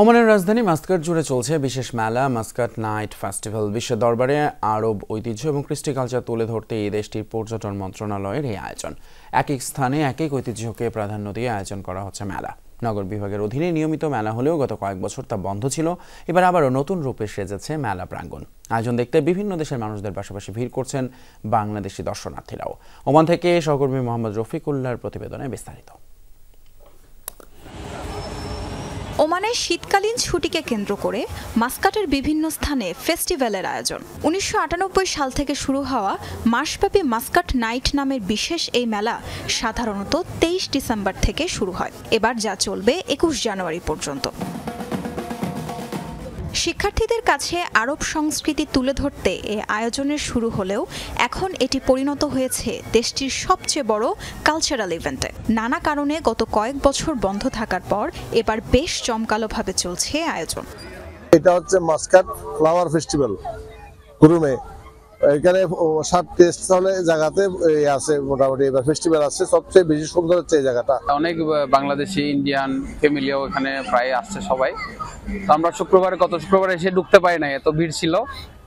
ওমানের রাজধানী মাস্কাট জুড়ে চলছে বিশেষ মেলা মাস্কাট নাইট ফেস্টিভ্যাল। বিশ্ব দরবারে আরব ঐতিহ্য এবং কৃষ্টি কালচার তুলে ধরতে এই দেশটির পর্যটন মন্ত্রণালয়ের এই আয়োজন। এক এক স্থানে এক এক ঐতিহ্যকে প্রাধান্য দিয়ে আয়োজন করা হচ্ছে মেলা। নগর বিভাগের অধীনে নিয়মিত মেলা হলেও গত কয়েক বছর তা বন্ধ ছিল। এবার আবারও নতুন রূপে সেজেছে মেলা প্রাঙ্গণ। আয়োজন দেখতে বিভিন্ন দেশের মানুষদের পাশাপাশি ভিড় করছেন বাংলাদেশি দর্শনার্থীরাও। ওমান থেকে সহকর্মী মোহাম্মদ রফিকুল্লাহর প্রতিবেদনে বিস্তারিত। ওমানের শীতকালীন ছুটিকে কেন্দ্র করে মাস্কাটের বিভিন্ন স্থানে ফেস্টিভ্যালের আয়োজন। ১৯৯৮ সাল থেকে শুরু হওয়া মাসব্যাপী মাস্কাট নাইট নামের বিশেষ এই মেলা সাধারণত ২৩ ডিসেম্বর থেকে শুরু হয়। এবার যা চলবে ২১ জানুয়ারি পর্যন্ত। শিক্ষার্থীদের কাছে আরব সংস্কৃতি তুলে ধরতে এই আয়োজনের শুরু হলেও এখন এটি পরিণত হয়েছে দেশটির সবচেয়ে বড় কালচারাল ইভেন্টে। নানা কারণে গত কয়েক বছর বন্ধ থাকার পর এবার বেশ জমকালোভাবে চলছে আয়োজন। এটা হচ্ছে মাস্কাট ফ্লাওয়ার ফেস্টিভ্যাল কুরুমে। এখানে 7টি স্থলে জায়গাতে আছে, মোটামুটি এবার ফেস্টিভ্যাল আছে। সবচেয়ে বেশি সুন্দর হচ্ছে এই জায়গাটা। অনেক বাংলাদেশি ইন্ডিয়ান ফ্যামিলিও এখানে প্রায় আসছে সবাই। তো আমরা গত শুক্রবার এসে ঢুকতে পারি নাই, এত ভিড় ছিল,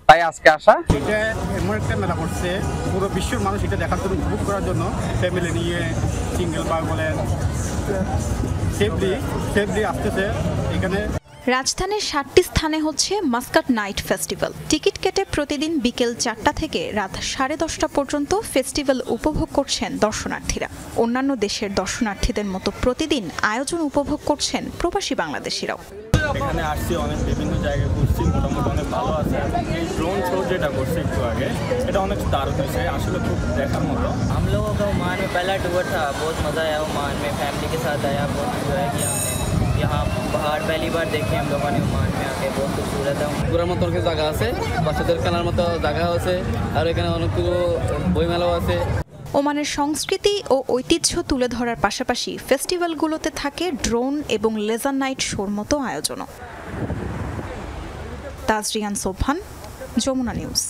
তাই আজকে আসা। এটা এমন একটা মেলা করছে, পুরো বিশ্বের মানুষ এটা দেখার জন্য, উপভোগ করার জন্য ফ্যামিলি নিয়ে সিঙ্গেল বা বলেন সেফলি আসতেছে এখানে। রাজধানীর 7টি স্থানে হচ্ছে মাস্কাট নাইট ফেস্টিভ্যাল। টিকিট কেটে প্রতিদিন বিকেল 4টা থেকে রাত 10:30 পর্যন্ত ফেস্টিভ্যাল উপভোগ করছেন দর্শনার্থীরা। অন্যান্য দেশের দর্শনার্থীদের মতো প্রতিদিন আয়োজন উপভোগ করছেন প্রবাসী বাংলাদেশিরাও। এখানে আসছি, অনেক বিভিন্ন জায়গায় ঘুরছি, মোটামুটি অনেক ভালো আছে। এই ড্রোন শো যেটা করছে একটু আগে, এটা অনেক দারুণ হয়েছে, আসলে খুব দেখার মতো। हम लोगों का ओमान में पहला टूर था, बहुत मज़ा आया। ओमान में फैमिली के साथ आया, बहुत एंजॉय किया हमने। यहाँ पहाड़ पहली बार देखे हम लोगों ने ओमान में आके, बहुत खूबसूरत है। ঘোরার মতো অনেক জায়গা আছে, বাচ্চাদের খেলার মতো জায়গা আছে, আর এখানে অনেকগুলো বইমেলাও আছে। ওমানের সংস্কৃতি ও ঐতিহ্য তুলে ধরার পাশাপাশি ফেস্টিভ্যালগুলোতে থাকে ড্রোন এবং লেজার নাইট শোর মতো আয়োজনও। তাজরিয়ান সোবহান, যমুনা নিউজ।